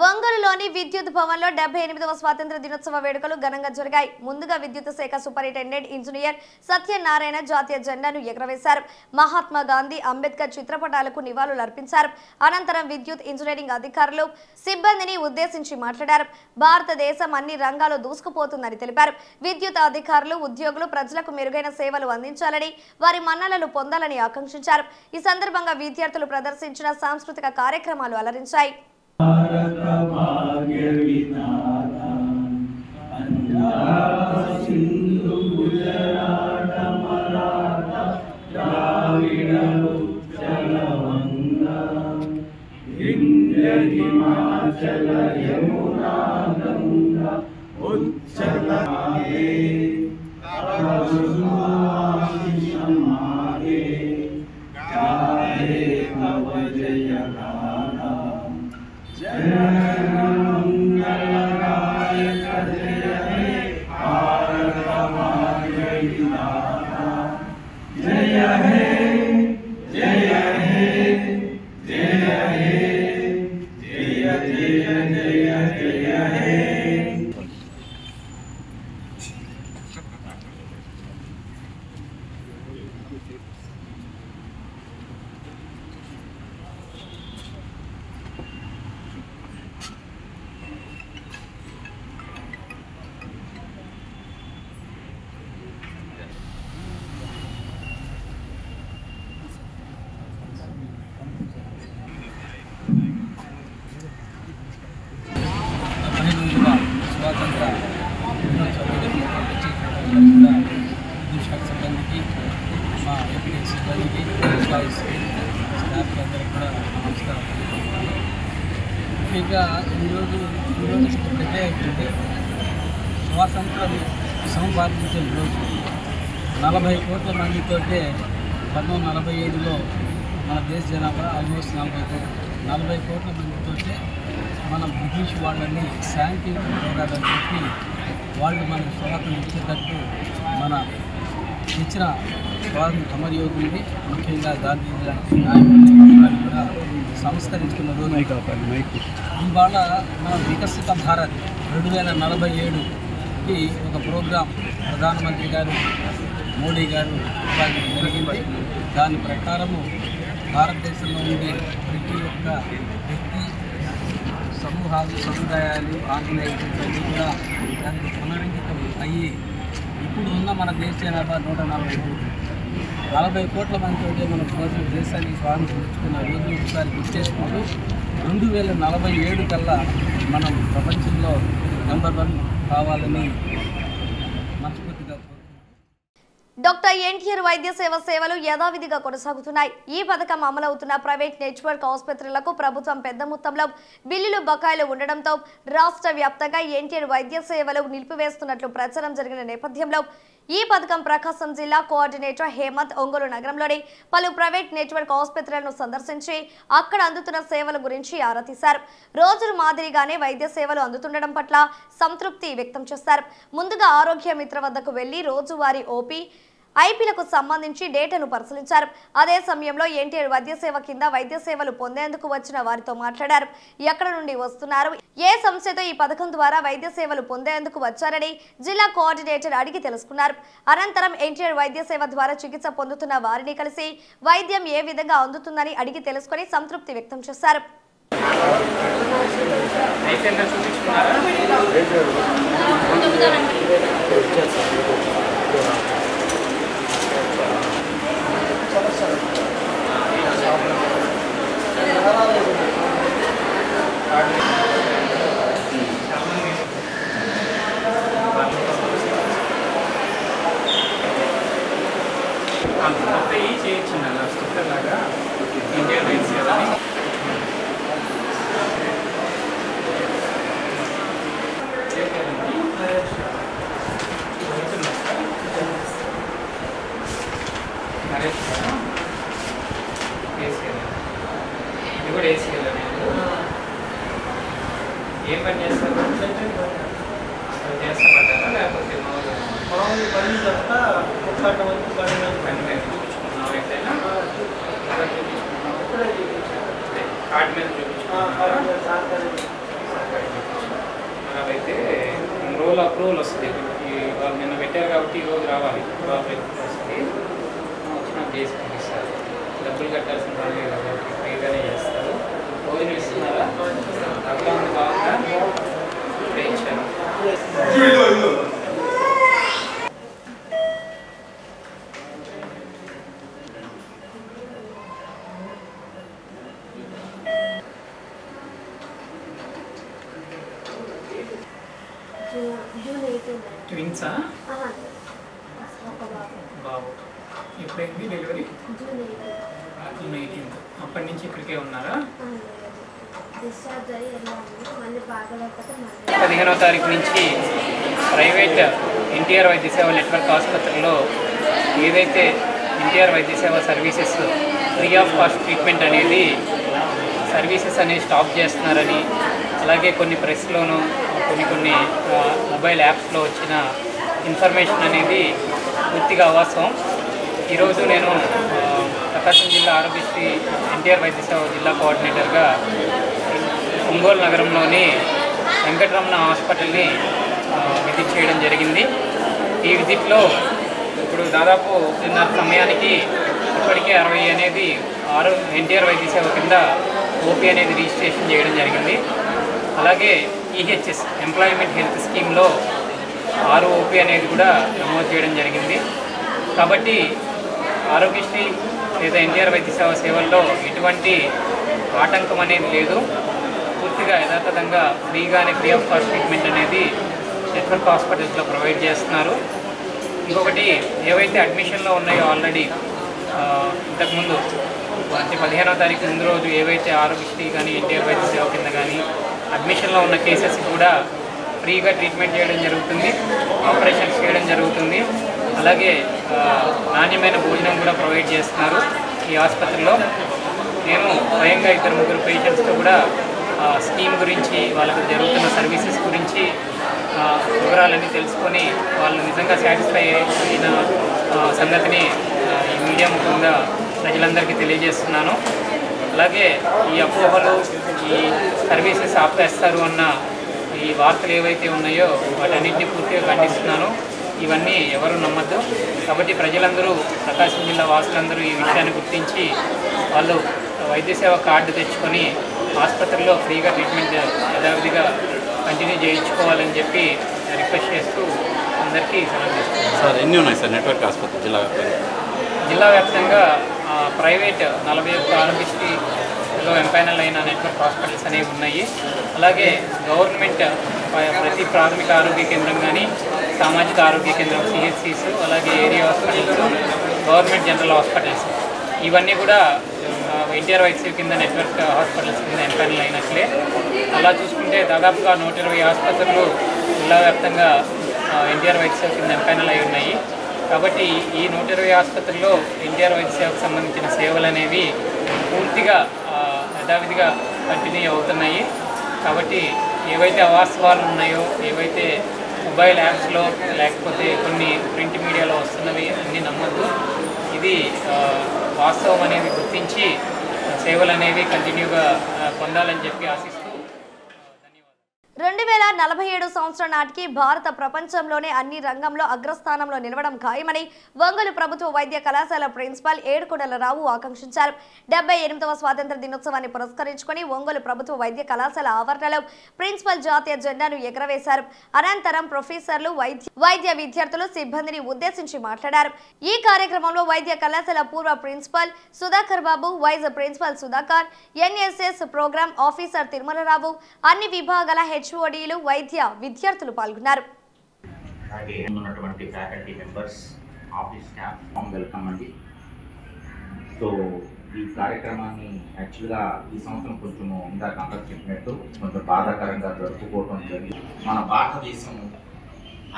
ఒంగోలులోని విద్యుత్ భవన్లో 78వ స్వాతంత్ర దినోత్సవ వేడుకలు ఘనంగా జరిగాయి. ముందుగా విద్యుత్ శాఖ సూపరింటెండెంట్ ఇంజనీర్ సత్యనారాయణ జాతీయ జెండాను ఎగురవేశారు. మహాత్మా గాంధీ, అంబేద్కర్ చిత్రపటాలకు నివాళులు అర్పించారు. అనంతరం విద్యుత్ ఇంజనీరింగ్ అధికారులు సిబ్బందిని ఉద్దేశించి మాట్లాడారు. భారతదేశం అన్ని రంగాల్లో దూసుకుపోతుందని తెలిపారు. విద్యుత్ అధికారులు, ఉద్యోగులు ప్రజలకు మెరుగైన సేవలు అందించాలని, వారి మన్ననలు పొందాలని ఆకాంక్షించారు. ఈ సందర్భంగా విద్యార్థులు ప్రదర్శించిన సాంస్కృతిక కార్యక్రమాలు అలరించాయి. స్వాతంత్ర సిబ్బందికి, మా ఏపీ సిబ్బందికి, ఎంప్లాయీస్, స్టాఫ్కి అందరికీ కూడా నమస్కారం. ముఖ్యంగా ఈరోజు ప్రత్యేకంగా స్వాతంత్రం సంపాదించిన రోజు 40 కోట్ల మందితోటే 1947లో మన దేశ జనాభా ఆల్మోస్ట్ 40 కోట్ల మందితోటే మనం బ్రిటిష్ వాళ్ళని శాంతి పోరాటం చెప్పి వాళ్ళు మనకు స్వాతంత్రం ఇచ్చేటట్టు మన ఇచ్చిన స్వాతంత్ర అమరయోధుల్ని, ముఖ్యంగా గాంధీజీ లాంటి నాయకుల్ని కూడా సంస్కరించుకున్న రోజు. ఇవాళ మన వికసిత భారత్ 2047కి ఒక ప్రోగ్రాం ప్రధానమంత్రి గారు మోడీ గారు జరిగింది. దాని ప్రకారము భారతదేశంలో ఉండే ప్రతి ఒక్క వ్యక్తి, సమూహాలు, సముదాయాలు, ఆర్గనైజేషన్స్ అన్నీ కూడా దానికి పునరంకితం అయ్యి ఇప్పుడు ఉన్న మన దేశ జనాభా 140 కోట్ల మందితో మన దేశాన్ని స్వాతంత్రం తెచ్చుకున్న రోజు ఒకసారి గుర్తు చేసుకుంటూ 2047 కల్లా మనం ప్రపంచంలో నెంబర్ 1 కావాలని మనస్ఫూర్తిగా. డాక్టర్ ఎన్టీఆర్ వైద్య సేవలు యథావిధిగా కొనసాగుతున్నాయి. ఈ పథకం అమలవుతున్న ప్రైవేట్ నెట్వర్క్ ఆసుపత్రులకు ప్రభుత్వం పెద్ద మొత్తంలో బిల్లులు బకాయిలు ఉండడంతో రాష్ట్ర వ్యాప్తంగా ఎన్టీఆర్ వైద్య సేవలు నిలిపివేస్తున్నట్లు ప్రచారం జరిగిన నేపథ్యంలో ఈ పథకం ప్రకాశం జిల్లా కోఆర్డినేటర్ హేమంత్ ఒంగోలు నగరంలోని పలు ప్రైవేట్ నెట్వర్క్ ఆసుపత్రులను సందర్శించి అక్కడ అందుతున్న సేవల గురించి ఆరా తీశారు. రోజుల మాదిరిగానే వైద్య సేవలు అందుతుండడం పట్ల సంతృప్తి వ్యక్తం చేశారు. ముందుగా ఆరోగ్య మిత్ర వద్దకు వెళ్లి రోజువారీ ఓపీ, ఐపీలకు సంబంధించి డేటాను పరిశీలించారు. అదే సమయంలో ఎన్టీఆర్ వైద్య సేవ కింద వైద్య సేవలు పొందేందుకు వచ్చిన వారితో మాట్లాడారు. ఎక్కడ నుండి వస్తున్నారు, ఏ సంస్థతో ఈ పథకం ద్వారా వైద్య సేవలు పొందేందుకు వచ్చారని జిల్లా కోఆర్డినేటర్ అడిగి తెలుసుకున్నారు. అనంతరం ఎన్టీఆర్ వైద్య సేవ ద్వారా చికిత్స పొందుతున్న వారిని కలిసి వైద్యం ఏ విధంగా అందుతుందని అడిగి తెలుసుకుని సంతృప్తి వ్యక్తం చేశారు. ఇది కూడా వేసేయాలి. ఏం పని చేస్తారు? చేస్తామంటారా లేకపోతే మామూలు పని తప్ప ఒక్కటి వరకు పని మీద చూపించుకున్నాం. ఎట్లయినా కార్డు మీద చూపించుకున్నాం. అయితే రోజులు అప్రూవల్ వస్తుంది. వాళ్ళు నిన్న పెట్టారు కాబట్టి ఈరోజు రావాలి. వస్తుంది వచ్చిన చేసి పంపిస్తారు. డబ్బులు కట్టాల్సిన పని లేదు కాబట్టి ఫ్రీగానే చేస్తారు. భోజనం ఇస్తున్నారా? అట్లా ఉంది బాగుందా? ఇచ్చాను. ట్విన్సా? బాబు ఎప్పుడైంది డెలివరీ? జూన్ 18. అప్పటి నుంచి ఇక్కడికే ఉన్నారా? 15వ తారీఖు నుంచి ప్రైవేట్ ఎన్టీఆర్ వైద్య సేవ నెట్వర్క్ ఆసుపత్రిలో ఏదైతే ఎన్టీఆర్ వైద్య సేవ services free of cost treatment అనేది సర్వీసెస్ అనేవి స్టాప్ చేస్తున్నారని, అలాగే కొన్ని ప్రెస్లోను కొన్ని మొబైల్ యాప్స్లో వచ్చిన ఇన్ఫర్మేషన్ అనేది పూర్తిగా అవాస్తవం. ఈరోజు నేను ప్రకాశం జిల్లా ఆరోగ్యశ్రీ ఎన్టీఆర్ వైద్య సేవ జిల్లా కోఆర్డినేటర్గా ఒంగోలు నగరంలోని వెంకటరమణ హాస్పిటల్ని విజిట్ చేయడం జరిగింది. ఈ విజిట్లో ఇప్పుడు దాదాపు 1:30 సమయానికి ఇప్పటికే 60 అనేది ఎన్టీఆర్ వైద్య సేవ కింద ఓపీ అనేది రిజిస్ట్రేషన్ చేయడం జరిగింది. అలాగే ఈహెచ్ఎస్ ఎంప్లాయ్మెంట్ హెల్త్ స్కీమ్లో 6 ఓపీ అనేది కూడా నమోదు చేయడం జరిగింది. కాబట్టి ఆరోగ్యశ్రీ లేదా ఎన్టీఆర్ వైద్య సేవ సేవల్లో ఎటువంటి ఆటంకం అనేది లేదు. పూర్తిగా యథాతథంగా ఫ్రీగానే ఫ్రీ ఆఫ్ కాస్ట్ ట్రీట్మెంట్ అనేది నెట్వర్క్ హాస్పిటల్స్లో ప్రొవైడ్ చేస్తున్నారు. ఇంకొకటి ఏవైతే అడ్మిషన్లో ఉన్నాయో ఆల్రెడీ ఇంతకుముందు అంటే 15వ తారీఖు ముందు రోజు ఏవైతే ఆరోగ్యశ్రీ కానీ ఎన్టీఆర్ వైద్య సేవ కింద కానీ అడ్మిషన్లో ఉన్న కేసెస్ కూడా ఫ్రీగా ట్రీట్మెంట్ చేయడం జరుగుతుంది, ఆపరేషన్స్ చేయడం జరుగుతుంది. అలాగే నాణ్యమైన భోజనం కూడా ప్రొవైడ్ చేస్తున్నారు ఈ ఆసుపత్రిలో. నేను స్వయంగా 2-3 పేషెంట్స్తో కూడా స్కీమ్ గురించి, వాళ్ళకు జరుగుతున్న సర్వీసెస్ గురించి వివరాలన్నీ తెలుసుకొని వాళ్ళు నిజంగా సాటిస్ఫై అయిన సంగతిని ఈ మీడియా ముఖంగా ప్రజలందరికీ తెలియజేస్తున్నాను. అలాగే ఈ అపోహలు, ఈ సర్వీసెస్ ఆపేస్తారు అన్న ఈ వార్తలు ఏవైతే ఉన్నాయో వాటన్నింటినీ పూర్తిగా ఖండిస్తున్నాను. ఇవన్నీ ఎవరు నమ్మద్దు. కాబట్టి ప్రజలందరూ, ప్రకాశం జిల్లా వాసులందరూ ఈ విషయాన్ని గుర్తించి వాళ్ళు వైద్య సేవ కార్డు తెచ్చుకొని ఆసుపత్రిలో ఫ్రీగా ట్రీట్మెంట్ యథావిధిగా కంటిన్యూ చేయించుకోవాలని చెప్పి రిక్వెస్ట్ చేస్తూ అందరికీ సలహా ఇస్తున్నాను. సార్ ఎన్ని ఉన్నాయి సార్ నెట్వర్క్ ఆసుపత్రి జిల్లా వ్యాప్తంగా ప్రైవేట్ 41 ఆరోగ్యశ్రీలో ఎంపైనల్ అయిన నెట్వర్క్ హాస్పిటల్స్ అనేవి ఉన్నాయి. అలాగే గవర్నమెంట్ ప్రతి ప్రాథమిక ఆరోగ్య కేంద్రం కానీ, సామాజిక ఆరోగ్య కేంద్రం సిహెచ్సిస్, అలాగే area hospitals, government general hospitals ఇవన్నీ కూడా ఎన్టీఆర్ వైద్య కింద నెట్వర్క్ హాస్పిటల్స్ కింద ఎంపైనల్ అయినట్లే. అలా చూసుకుంటే దాదాపుగా 120 ఆసుపత్రులు జిల్లా వ్యాప్తంగా ఎన్టీఆర్ వైద్య సేవ కింద ఎంపైనల్ అయి ఉన్నాయి. కాబట్టి ఈ 120 ఆసుపత్రుల్లో ఎన్టీఆర్ వైద్య సేవకు సంబంధించిన సేవలు అనేవి పూర్తిగా యథావిధిగా కంటిన్యూ అవుతున్నాయి. కాబట్టి ఏవైతే అవాస్తవాలు ఉన్నాయో, ఏవైతే మొబైల్ యాప్స్లో లేకపోతే కొన్ని ప్రింట్ మీడియాలో వస్తున్నవి అన్నీ నమ్మద్దు. ఇది వాస్తవం అనేది గుర్తించి సేవలు అనేవి కంటిన్యూగా పొందాలని చెప్పి ఆశిస్తూ 2047 సంవత్సరం నాటికి భారత ప్రపంచంలోనే అన్ని రంగంలో అగ్రస్థానంలో నిలవడం ఖాయమని ఒంగోలు ప్రభుత్వ వైద్య కళాశాల ప్రిన్సిపాల్ ఏడుకొండలరావు ఆకాంక్షించారు. 78వ స్వాతంత్ర దినోత్సవాన్ని పురస్కరించుకొని ఒంగోలు ప్రభుత్వ వైద్య కళాశాల ఆవరణలో ప్రిన్సిపల్ జాతీయ జెండాను ఎగరవేశారు. అనంతరం ప్రొఫెసర్లు, వైద్య విద్యార్థులు, సిబ్బందిని ఉద్దేశించి మాట్లాడారు. ఈ కార్యక్రమంలో వైద్య కళాశాల పూర్వ principal Sudhakar Babu, vice principal Sudhakar, NSS program officer Tirumalarao, అన్ని విభాగాల హెచ్ఓడీలు, వైద్య విద్యార్థులు పాల్గొన్నారు. ఉన్నటువంటి faculty members, office staff welcome అండి. సో ఈ కార్యక్రమాన్ని యాక్చువల్గా ఈ సంవత్సరం కొంచెం ఇందాక అందరూ చెప్పినట్టు కొంచెం బాధాకరంగా జరుపుకోవడం జరిగింది. మన భారతదేశం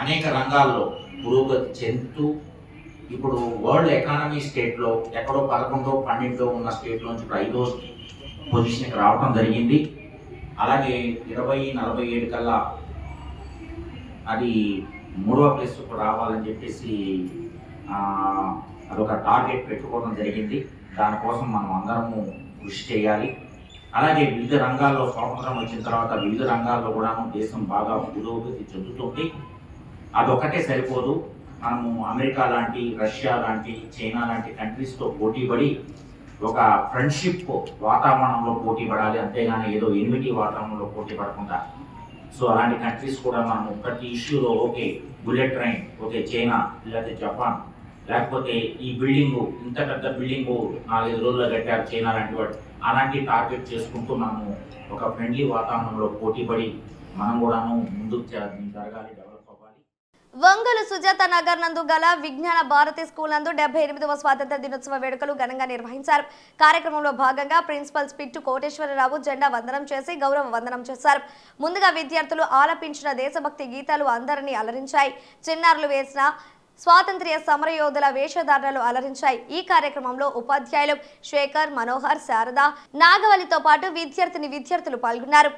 అనేక రంగాల్లో పురోగతి చెందుతూ ఇప్పుడు వరల్డ్ ఎకానమీ స్టేట్లో ఎక్కడో 11, 12 ఉన్న స్టేట్లోంచి ఇప్పుడు 5వ పొజిషన్కి రావడం జరిగింది. అలాగే 2047 కల్లా అది 3వ ప్లేస్కు రావాలని చెప్పేసి అదొక టార్గెట్ పెట్టుకోవడం జరిగింది. దానికోసం మనం అందరము కృషి చేయాలి. అలాగే వివిధ రంగాల్లో స్వాతంత్రం వచ్చిన తర్వాత వివిధ రంగాల్లో కూడా దేశం బాగా పురోగతి చెందుతుంది. అదొక్కటే సరిపోదు. మనము అమెరికా లాంటి, రష్యా లాంటి, చైనా లాంటి కంట్రీస్తో పోటీపడి ఒక ఫ్రెండ్షిప్ వాతావరణంలో పోటీ పడాలి, అంతేగాని ఏదో ఎనిమిది వాతావరణంలో పోటీ పడకుండా. సో అలాంటి కంట్రీస్ కూడా మనం ప్రతి ఇష్యూలో okay bullet train, okay China లేకపోతే జపాన్, లేకపోతే ఈ బిల్డింగు ఇంత పెద్ద బిల్డింగు 4-5 రోజుల్లో కట్టారు చైనా లాంటి వాడు, అలాంటి టార్గెట్ చేసుకుంటూ మనము ఒక ఫ్రెండ్లీ వాతావరణంలో పోటీపడి మనం కూడాను ముందుకు జరగాలి, డెవలప్ అవ్వాలి. ఒంగోలు సుజాత నగర్ నందు గల విజ్ఞాన భారతి స్కూల్ నందు 78వ స్వాతంత్ర దినోత్సవ వేడుకలు ఘనంగా నిర్వహించారు. కార్యక్రమంలో భాగంగా ప్రిన్సిపల్ పిట్టు కోటేశ్వరరావు జెండా వందనం చేసి గౌరవ వందనం చేశారు. ముందుగా విద్యార్థులు ఆలపించిన దేశభక్తి గీతాలు అందరినీ అలరించాయి. చిన్నారులు వేసిన స్వాతంత్ర్య సమరయోధుల వేషధారణలు అలరించాయి. ఈ కార్యక్రమంలో ఉపాధ్యాయులు శేఖర్, మనోహర్, శారద, నాగవల్లితో పాటు విద్యార్థులు పాల్గొన్నారు.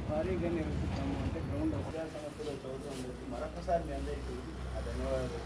భారీగా నిర్వహిస్తాము అంటే గ్రౌండ్ సంవత్సరాలు చదువుతుంది. మరొకసారి మీ అందరికీ ధన్యవాదాలు.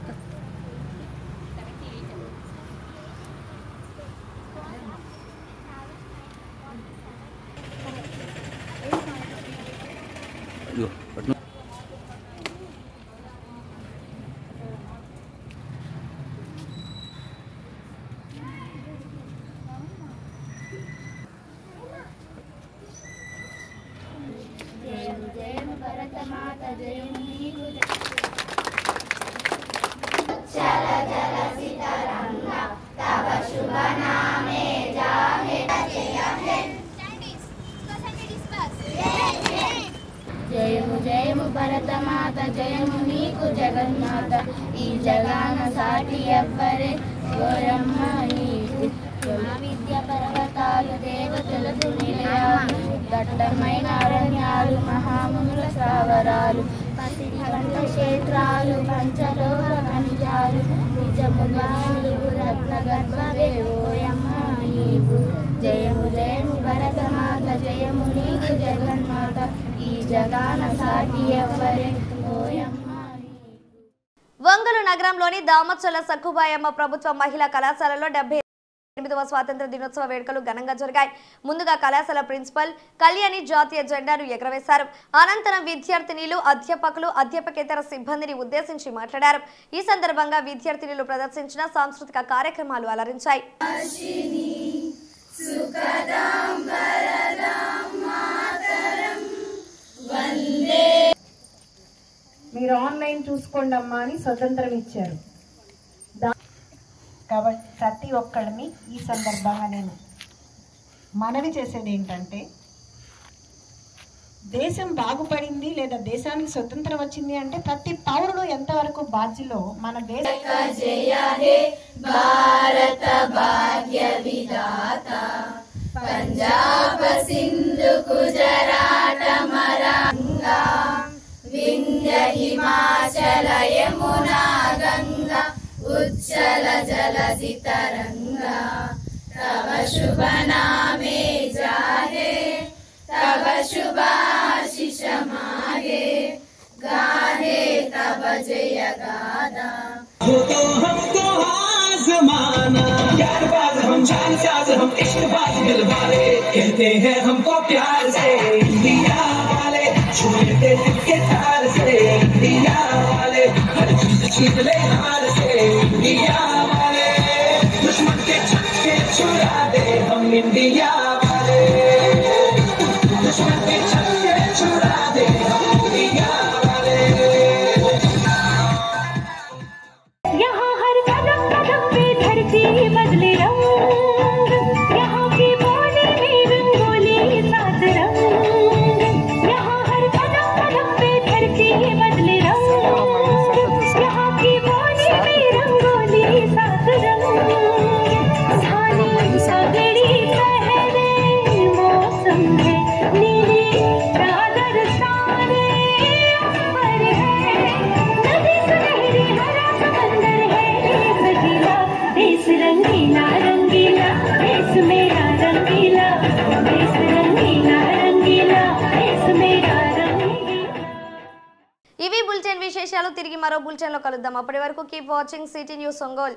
జయము జయము భరతమాత, జయము నీకు జగన్మాత, ఈ జగాన సాటి ఎవ్వరే గోరమ్మ నీకు. విద్య పర్వతాలు దేవతలకు నిలయాలు, దట్టమైన అరణ్యాలు మహామునుల స్థావరాలు, పసిడి పంట క్షేత్రాలు పంచలోహ ఖనిజాలు, నిజముగా నీవు రత్న గర్భవే ఓయమ్మ నీవు. జయము జయము భరతమాత, జయము నీకు జగన్మాత, ఈ జగాన సాటి ఎవ్వరే ఓయమ్మ. ఒంగోలు నగరంలోని దామచల్ల సక్కుబాయమ్మ ప్రభుత్వ మహిళా కళాశాలలో 78వ స్వాతంత్ర దినోత్సవ వేడుకలు ఘనంగా జరిగాయి. ముందుగా కళాశాల ప్రిన్సిపల్ కళ్యాణి జాతీయ జెండాను ఎగరవేశారు. అనంతరం విద్యార్థినిలు, అధ్యాపకులు, అధ్యాపకేతర సిబ్బందిని ఉద్దేశించి మాట్లాడారు. ఈ సందర్భంగా విద్యార్థినిలు ప్రదర్శించిన సాంస్కృతిక కార్యక్రమాలు అలరించాయి. మీరు ఆన్లైన్ చూసుకోండి అమ్మా అని స్వతంత్రం ఇచ్చారు. కాబట్టి ప్రతి ఒక్కళ్ళని ఈ సందర్భంగా నేను మనవి చేసేది ఏంటంటే, దేశం బాగుపడింది లేదా దేశానికి స్వతంత్రం వచ్చింది అంటే ప్రతి పౌరుడు ఎంతవరకు బాధ్యులో మన దేశ జయ హే భారత భాగ్య విధాత పంజాబ్ సింధు గుజరాట మరంగా వింధ్య హిమాచల యమునా గంగా ఉజ్జల జలధి తరంగా తవ శుభ నామే జాగే तब शुभ आशीष मागे गाहे तब जय गादा हो तो हमको आज़माना यार बाज हम जान साज हम इश्क बाज दिल वाले कहते हैं हमको प्यार से इंडिया वाले छूते दिल के तार से इंडिया वाले हर चीज छीन ले हार से इंडिया वाले दुश्मन के छक्के छुड़ा दे हम इंडिया वाले दुश्मन के छक्के छुड़ा दे हम इंडिया वाले यहाँ हर कदम कदम पे धरती बदले रंग यहाँ की बोली में रंगोली सात रंग यहाँ हर कदम कदम पे धरती बदले रंग यहाँ की बोली में रंगोली सात रंग सानी सगड़ी पहले मौसम है नीली चादर सारे ऊपर है नदी सुनहरी हरा समंदर है सजीला देश रंगीला रंगीला देश मेरा रंगीला देश रंगीला रंगीला देश मेरा रंगीला ఇవి బులెటిన్ విశేషాలు. తిరిగి మరో బులెటిన్లో కలుద్దాం. అప్పటి వరకు keep watching city news Ongole.